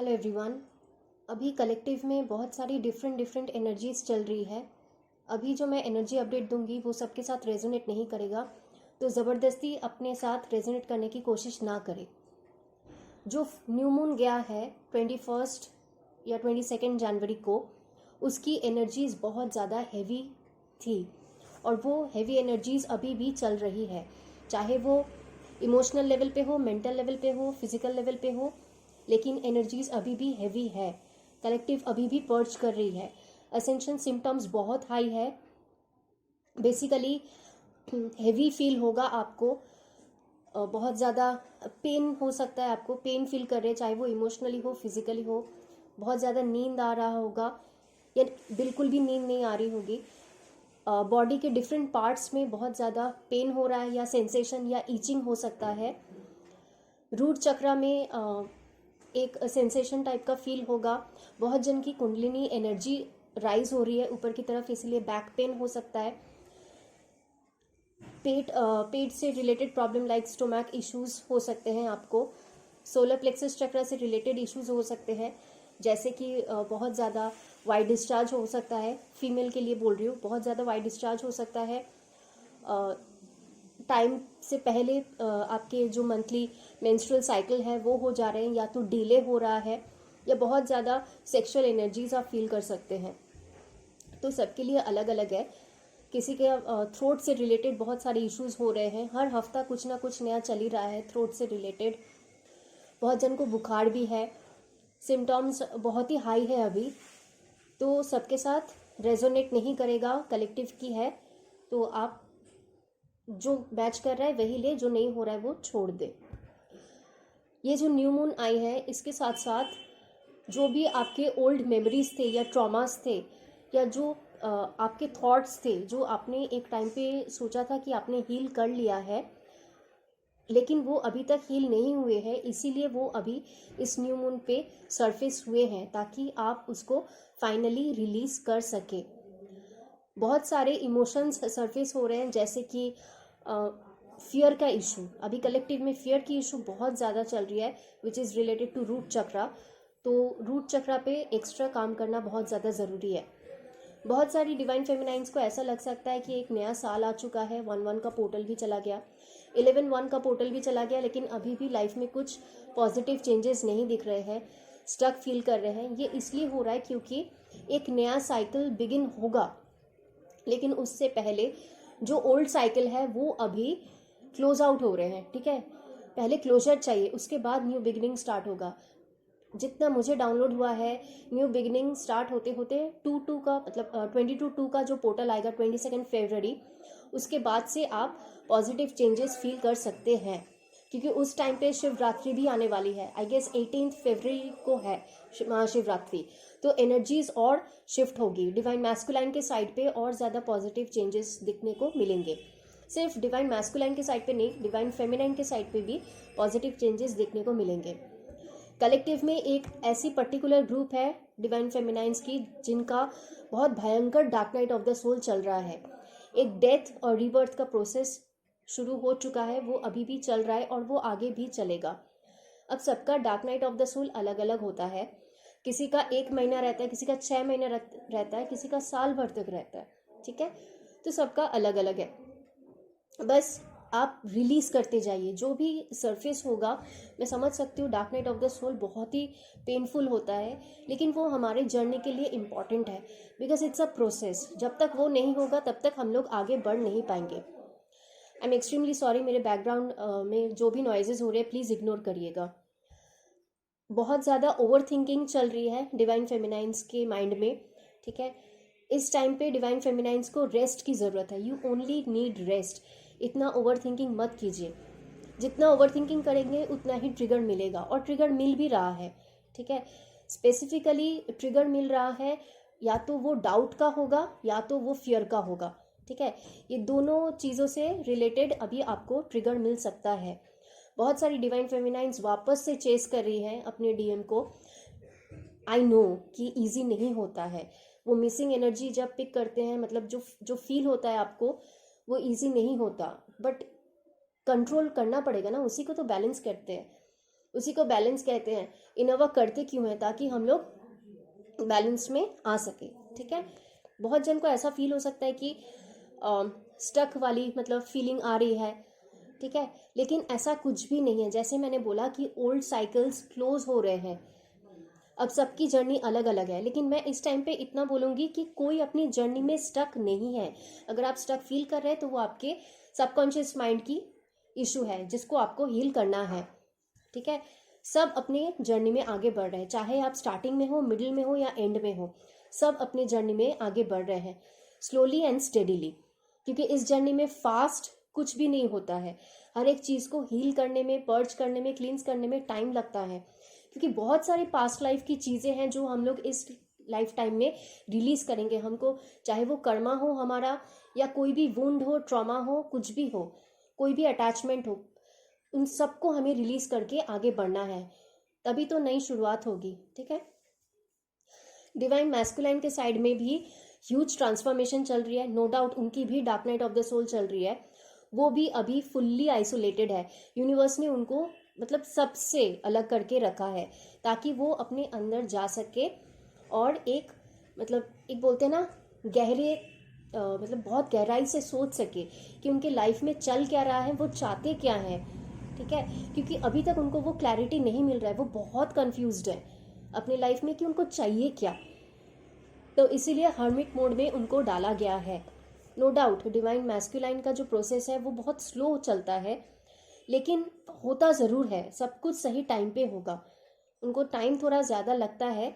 Hello everyone. अभी collective में बहुत सारी डिफरेंट एनर्जीज चल रही है। अभी जो मैं एनर्जी अपडेट दूंगी वो सबके साथ रेजोनेट नहीं करेगा, तो ज़बरदस्ती अपने साथ रेजोनेट करने की कोशिश ना करें। जो न्यू मून गया है 21 या 22 जनवरी को, उसकी एनर्जीज बहुत ज़्यादा हैवी थी और वो हैवी एनर्जीज अभी भी चल रही है, चाहे वो इमोशनल लेवल पे हो, मेंटल लेवल पे हो, फिजिकल लेवल पे हो, लेकिन एनर्जीज अभी भी हैवी है। कलेक्टिव अभी भी पर्च कर रही है। असेंशन सिम्टम्स बहुत हाई है। बेसिकली हैवी फील होगा आपको, बहुत ज़्यादा पेन हो सकता है, आपको पेन फील कर रहे हैं, चाहे वो इमोशनली हो, फिजिकली हो। बहुत ज़्यादा नींद आ रहा होगा या बिल्कुल भी नींद नहीं आ रही होगी। बॉडी के डिफरेंट पार्ट्स में बहुत ज़्यादा पेन हो रहा है या सेंसेशन या ईचिंग हो सकता है। रूट चक्रा में एक सेंसेशन टाइप का फील होगा। बहुत जन की कुंडलिनी एनर्जी राइज हो रही है ऊपर की तरफ, इसलिए बैक पेन हो सकता है। पेट से related problem like stomach issues हो सकते हैं आपको। सोलर प्लेक्सस चक्र से रिलेटेड इश्यूज हो सकते हैं, जैसे कि बहुत ज़्यादा वाइट डिस्चार्ज हो सकता है। फीमेल के लिए बोल रही हूँ, बहुत ज़्यादा वाइट डिस्चार्ज हो सकता है। टाइम से पहले आपके जो मंथली मेंस्ट्रुअल साइकिल है वो हो जा रहे हैं, या तो डिले हो रहा है, या बहुत ज़्यादा सेक्सुअल एनर्जीज आप फील कर सकते हैं। तो सबके लिए अलग अलग है। किसी के थ्रोट से रिलेटेड बहुत सारे इश्यूज हो रहे हैं। हर हफ्ता कुछ ना कुछ नया चल ही रहा है थ्रोट से रिलेटेड। बहुत जन को बुखार भी है। सिम्टम्स बहुत ही हाई है अभी, तो सबके साथ रेजोनेट नहीं करेगा। कलेक्टिव की है तो आप जो मैच कर रहा है वही ले, जो नहीं हो रहा है वो छोड़ दे। ये जो न्यू मून आई है, इसके साथ साथ जो भी आपके ओल्ड मेमोरीज थे या ट्रॉमास थे, या जो आपके थॉट्स थे जो आपने एक टाइम पे सोचा था कि आपने हील कर लिया है, लेकिन वो अभी तक हील नहीं हुए हैं, इसीलिए वो अभी इस न्यू मून पे सरफेस हुए हैं, ताकि आप उसको फाइनली रिलीज कर सके। बहुत सारे इमोशंस सरफेस हो रहे हैं, जैसे कि फियर का इशू। अभी कलेक्टिव में फियर की इशू बहुत ज़्यादा चल रही है, which is related to root chakra. तो रूट चक्रा पे एक्स्ट्रा काम करना बहुत ज़्यादा ज़रूरी है। बहुत सारी डिवाइन फेमिनाइंस को ऐसा लग सकता है कि एक नया साल आ चुका है, 1/1 का पोर्टल भी चला गया, 11/1 का पोर्टल भी चला गया, लेकिन अभी भी लाइफ में कुछ पॉजिटिव चेंजेस नहीं दिख रहे हैं, स्टक फील कर रहे हैं। ये इसलिए हो रहा है क्योंकि एक नया साइकिल बिगिन होगा, लेकिन उससे पहले जो ओल्ड साइकिल है वो अभी क्लोज आउट हो रहे हैं। ठीक है, पहले क्लोजर चाहिए, उसके बाद न्यू बिगिनिंग स्टार्ट होगा। जितना मुझे डाउनलोड हुआ है, न्यू बिगिनिंग स्टार्ट होते होते 2/2 का मतलब 22/2 का जो पोर्टल आएगा 22 फरवरी, उसके बाद से आप पॉजिटिव चेंजेस फील कर सकते हैं, क्योंकि उस टाइम पे शिवरात्रि भी आने वाली है। आई गेस 18 फरवरी को है महाशिवरात्रि। तो एनर्जीज और शिफ्ट होगी, डिवाइन मैस्कुलाइन के साइड पे और ज़्यादा पॉजिटिव चेंजेस दिखने को मिलेंगे। सिर्फ डिवाइन मैस्कुलाइन के साइड पे नहीं, डिवाइन फेमिनाइन के साइड पे भी पॉजिटिव चेंजेस देखने को मिलेंगे। कलेक्टिव में एक ऐसी पर्टिकुलर ग्रुप है डिवाइन फेमिनाइंस की, जिनका बहुत भयंकर dark night of the soul चल रहा है। एक डेथ और रीबर्थ का प्रोसेस शुरू हो चुका है, वो अभी भी चल रहा है और वो आगे भी चलेगा। अब सबका dark night of the soul अलग अलग होता है। किसी का 1 महीना रहता है, किसी का 6 महीना रहता है, किसी का साल भर तक रहता है। ठीक है, तो सबका अलग अलग है। बस आप रिलीज करते जाइए जो भी सरफेस होगा। मैं समझ सकती हूँ dark night of the soul बहुत ही पेनफुल होता है, लेकिन वो हमारे जर्नी के लिए इम्पॉर्टेंट है, बिकॉज इट्स अ प्रोसेस। जब तक वो नहीं होगा तब तक हम लोग आगे बढ़ नहीं पाएंगे। आई एम एक्सट्रीमली सॉरी, मेरे बैकग्राउंड में जो भी नॉइजेज हो रहे हैं प्लीज़ इग्नोर करिएगा। बहुत ज़्यादा ओवर थिंकिंग चल रही है डिवाइन फेमिनाइंस के माइंड में। ठीक है, इस टाइम पे डिवाइन फेमिनाइंस को रेस्ट की ज़रूरत है। You only need rest. इतना ओवर थिंकिंग मत कीजिए। जितना ओवर थिंकिंग करेंगे उतना ही ट्रिगर मिलेगा, और ट्रिगर मिल भी रहा है। ठीक है, स्पेसिफिकली ट्रिगर मिल रहा है, या तो वो डाउट का होगा या तो वो फियर का होगा। ठीक है, ये दोनों चीज़ों से रिलेटेड अभी आपको ट्रिगर मिल सकता है। बहुत सारी डिवाइन फेमिनाइंस वापस से चेस कर रही हैं अपने डीएम को। आई नो कि ईजी नहीं होता है, वो मिसिंग एनर्जी जब पिक करते हैं, मतलब जो जो फील होता है आपको, वो ईजी नहीं होता, बट कंट्रोल करना पड़ेगा ना, उसी को तो बैलेंस करते हैं। उसी को बैलेंस कहते हैं। इनर वर्क करते क्यों हैं? ताकि हम लोग बैलेंस में आ सके। ठीक है, बहुत जन को ऐसा फील हो सकता है कि स्टक वाली मतलब फीलिंग आ रही है। ठीक है, लेकिन ऐसा कुछ भी नहीं है। जैसे मैंने बोला कि ओल्ड साइकिल्स क्लोज हो रहे हैं, अब सबकी जर्नी अलग अलग है, लेकिन मैं इस टाइम पे इतना बोलूँगी कि कोई अपनी जर्नी में स्टक नहीं है। अगर आप स्टक फील कर रहे हैं तो वो आपके सबकॉन्शियस माइंड की इशू है जिसको आपको हील करना है। ठीक है, सब अपने जर्नी में आगे बढ़ रहे हैं, चाहे आप स्टार्टिंग में हो, मिडिल में हो या एंड में हो, सब अपने जर्नी में आगे बढ़ रहे हैं स्लोली एंड स्टेडीली। क्योंकि इस जर्नी में फास्ट कुछ भी नहीं होता है। हर एक चीज़ को हील करने में, पर्ज करने में, क्लींस करने में टाइम लगता है। क्योंकि बहुत सारी पास्ट लाइफ की चीज़ें हैं जो हम लोग इस लाइफ टाइम में रिलीज करेंगे। हमको चाहे वो कर्मा हो हमारा, या कोई भी वुंड हो, ट्रॉमा हो, कुछ भी हो, कोई भी अटैचमेंट हो, उन सबको हमें रिलीज करके आगे बढ़ना है, तभी तो नई शुरुआत होगी। ठीक है, डिवाइन मैस्कुलाइन के साइड में भी ह्यूज ट्रांसफॉर्मेशन चल रही है, नो डाउट उनकी भी dark night of the soul चल रही है। वो भी अभी फुल्ली आइसोलेटेड है। यूनिवर्स ने उनको मतलब सबसे अलग करके रखा है ताकि वो अपने अंदर जा सके और एक मतलब एक बोलते हैं ना गहरे मतलब बहुत गहराई से सोच सके कि उनके लाइफ में चल क्या रहा है, वो चाहते क्या हैं। ठीक है, क्योंकि अभी तक उनको वो क्लैरिटी नहीं मिल रहा है, वो बहुत कंफ्यूज्ड है अपने लाइफ में कि उनको चाहिए क्या। तो इसीलिए हर्मिट मोड में उनको डाला गया है। नो डाउट डिवाइन मैस्कुलाइन का जो प्रोसेस है वो बहुत स्लो चलता है, लेकिन होता ज़रूर है, सब कुछ सही टाइम पे होगा। उनको टाइम थोड़ा ज़्यादा लगता है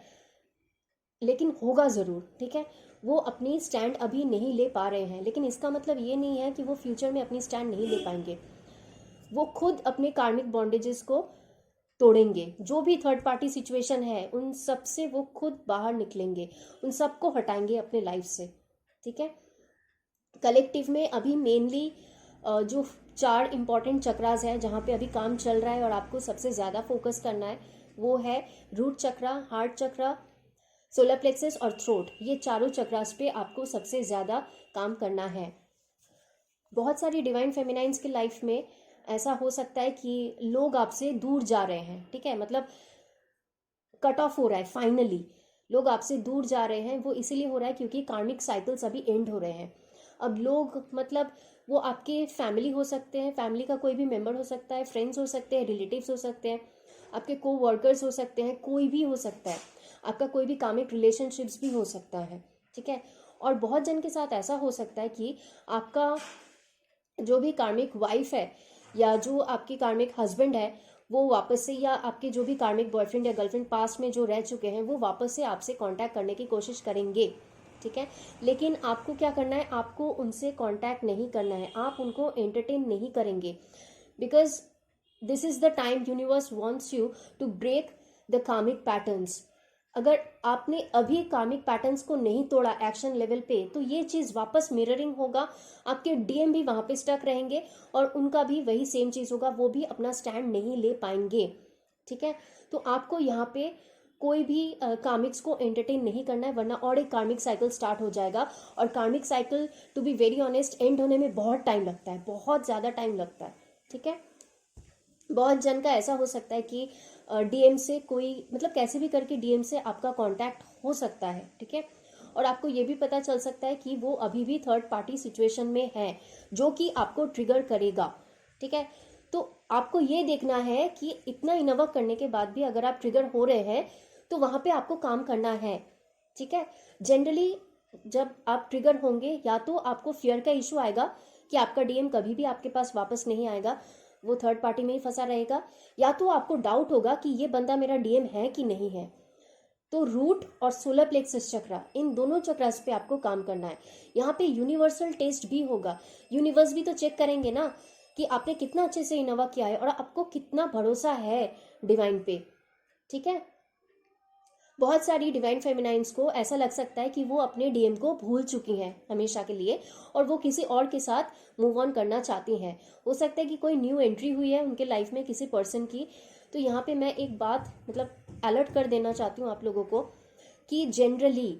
लेकिन होगा ज़रूर। ठीक है, वो अपनी स्टैंड अभी नहीं ले पा रहे हैं, लेकिन इसका मतलब ये नहीं है कि वो फ्यूचर में अपनी स्टैंड नहीं ले पाएंगे। वो खुद अपने कार्मिक बॉन्डेजेस को तोड़ेंगे। जो भी थर्ड पार्टी सिचुएशन है उन सब से वो खुद बाहर निकलेंगे, उन सबको हटाएंगे अपने लाइफ से। ठीक है, कलेक्टिव में अभी मेनली जो 4 इम्पॉर्टेंट चक्रास है जहाँ पे अभी काम चल रहा है और आपको सबसे ज़्यादा फोकस करना है, वो है रूट चक्रा, हार्ट चक्रा, सोलर प्लेक्सस और थ्रोट। ये चारों चक्रास पे आपको सबसे ज़्यादा काम करना है। बहुत सारी डिवाइन फेमिनाइंस के लाइफ में ऐसा हो सकता है कि लोग आपसे दूर जा रहे हैं। ठीक है, मतलब कट ऑफ हो रहा है, फाइनली लोग आपसे दूर जा रहे हैं। वो इसीलिए हो रहा है क्योंकि कार्मिक साइकिल्स अभी एंड हो रहे हैं। अब लोग मतलब वो आपके फैमिली हो सकते हैं, फैमिली का कोई भी मेंबर हो सकता है, फ्रेंड्स हो सकते हैं, रिलेटिव्स हो सकते हैं, आपके को वर्कर्स हो सकते हैं, कोई भी हो सकता है, आपका कोई भी कार्मिक रिलेशनशिप्स भी हो सकता है। ठीक है, और बहुत जन के साथ ऐसा हो सकता है कि आपका जो भी कार्मिक वाइफ है या जो आपकी कार्मिक हस्बैंड है वो वापस से, या आपके जो भी कार्मिक बॉयफ्रेंड या गर्लफ्रेंड पास्ट में जो रह चुके हैं वो वापस से आपसे कांटेक्ट करने की कोशिश करेंगे। ठीक है, लेकिन आपको क्या करना है, आपको उनसे कांटेक्ट नहीं करना है, आप उनको एंटरटेन नहीं करेंगे। Because this is the time universe wants you to break the karmic patterns. अगर आपने अभी कार्मिक पैटर्न्स को नहीं तोड़ा एक्शन लेवल पे, तो ये चीज़ वापस मिररिंग होगा, आपके डीएम भी वहाँ पे स्टक रहेंगे और उनका भी वही सेम चीज़ होगा, वो भी अपना स्टैंड नहीं ले पाएंगे। ठीक है, तो आपको यहाँ पे कोई भी कार्मिक्स को एंटरटेन नहीं करना है, वरना और एक कार्मिक साइकिल स्टार्ट हो जाएगा। और karmic cycle to be very honest end होने में बहुत टाइम लगता है, बहुत ज़्यादा टाइम लगता है। ठीक है, बहुत जन का ऐसा हो सकता है कि डीएम से कोई मतलब कैसे भी करके डीएम से आपका कांटेक्ट हो सकता है। ठीक है, और आपको ये भी पता चल सकता है कि वो अभी भी थर्ड पार्टी सिचुएशन में है जो कि आपको ट्रिगर करेगा। ठीक है, तो आपको ये देखना है कि इतना इनवर्क करने के बाद भी अगर आप ट्रिगर हो रहे हैं तो वहां पे आपको काम करना है। ठीक है, जनरली जब आप ट्रिगर होंगे या तो आपको फियर का इशू आएगा कि आपका डीएम कभी भी आपके पास वापस नहीं आएगा, वो थर्ड पार्टी में ही फंसा रहेगा, या तो आपको डाउट होगा कि ये बंदा मेरा डीएम है कि नहीं है। तो रूट और सोलर प्लेक्सस चक्रा, इन दोनों चक्रास पे आपको काम करना है। यहाँ पे यूनिवर्सल टेस्ट भी होगा, यूनिवर्स भी तो चेक करेंगे ना कि आपने कितना अच्छे से इनोवा किया है और आपको कितना भरोसा है डिवाइन पे। ठीक है, बहुत सारी डिवाइन फेमिनाइंस को ऐसा लग सकता है कि वो अपने डीएम को भूल चुकी हैं हमेशा के लिए और वो किसी और के साथ मूव ऑन करना चाहती हैं। हो सकता है कि कोई न्यू एंट्री हुई है उनके लाइफ में किसी पर्सन की। तो यहाँ पे मैं एक बात मतलब अलर्ट कर देना चाहती हूँ आप लोगों को कि जनरली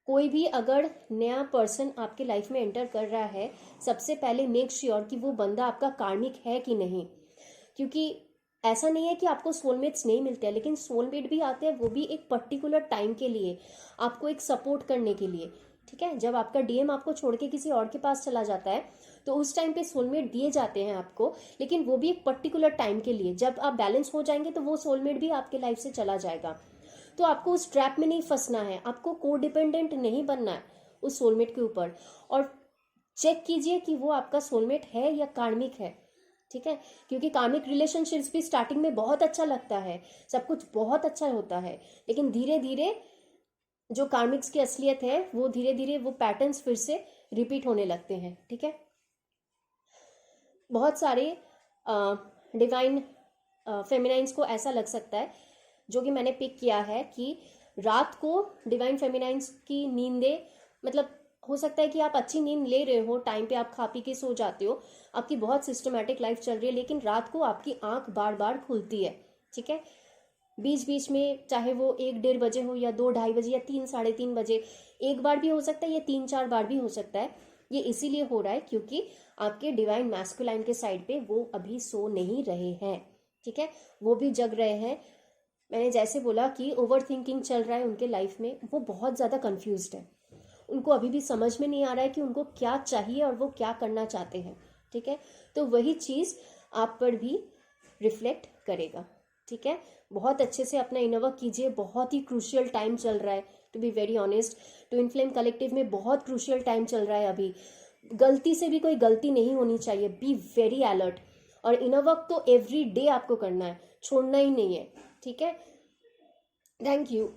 कोई भी अगर नया पर्सन आपके लाइफ में एंटर कर रहा है, सबसे पहले मेक श्योर कि वो बंदा आपका कार्मिक है कि नहीं। क्योंकि ऐसा नहीं है कि आपको सोलमेट्स नहीं मिलते हैं, लेकिन सोलमेट भी आते हैं, वो भी एक पर्टिकुलर टाइम के लिए, आपको एक सपोर्ट करने के लिए, ठीक है। जब आपका डीएम आपको छोड़ के किसी और के पास चला जाता है तो उस टाइम पे सोलमेट दिए जाते हैं आपको, लेकिन वो भी एक पर्टिकुलर टाइम के लिए। जब आप बैलेंस हो जाएंगे तो वो सोलमेट भी आपके लाइफ से चला जाएगा। तो आपको उस ट्रैप में नहीं फंसना है, आपको को डिपेंडेंट नहीं बनना है उस सोलमेट के ऊपर। और चेक कीजिए कि वो आपका सोलमेट है या कार्मिक है, ठीक है। क्योंकि कार्मिक रिलेशनशिप्स भी स्टार्टिंग में बहुत अच्छा लगता है, सब कुछ बहुत अच्छा होता है, लेकिन धीरे धीरे जो कार्मिक्स की असलियत है वो धीरे धीरे वो पैटर्न्स फिर से रिपीट होने लगते हैं, ठीक है। बहुत सारे डिवाइन फेमिनाइंस को ऐसा लग सकता है, जो कि मैंने पिक किया है, कि रात को डिवाइन फेमिनाइंस की नींदें, मतलब हो सकता है कि आप अच्छी नींद ले रहे हो, टाइम पे आप खा पी के सो जाते हो, आपकी बहुत सिस्टमैटिक लाइफ चल रही है, लेकिन रात को आपकी आंख बार बार खुलती है, ठीक है। बीच बीच में, चाहे वो 1-1:30 बजे हो या 2-2:30 बजे या 3-3:30 बजे, एक बार भी हो सकता है या 3-4 बार भी हो सकता है। ये इसीलिए हो रहा है क्योंकि आपके डिवाइन मैस्कुलाइन के साइड पे वो अभी सो नहीं रहे हैं, ठीक है, वो भी जग रहे हैं। मैंने जैसे बोला कि ओवर थिंकिंग चल रहा है उनके लाइफ में, वो बहुत ज़्यादा कन्फ्यूज्ड है, उनको अभी भी समझ में नहीं आ रहा है कि उनको क्या चाहिए और वो क्या करना चाहते हैं, ठीक है। तो वही चीज़ आप पर भी रिफ्लेक्ट करेगा, ठीक है। बहुत अच्छे से अपना इनर वर्क कीजिए, बहुत ही क्रूशियल टाइम चल रहा है, to be very honest. Twin flame collective में बहुत क्रूशियल टाइम चल रहा है अभी, गलती से भी कोई गलती नहीं होनी चाहिए, बी वेरी अलर्ट। और इनर वर्क तो एवरी डे आपको करना है, छोड़ना ही नहीं है, ठीक है। Thank you.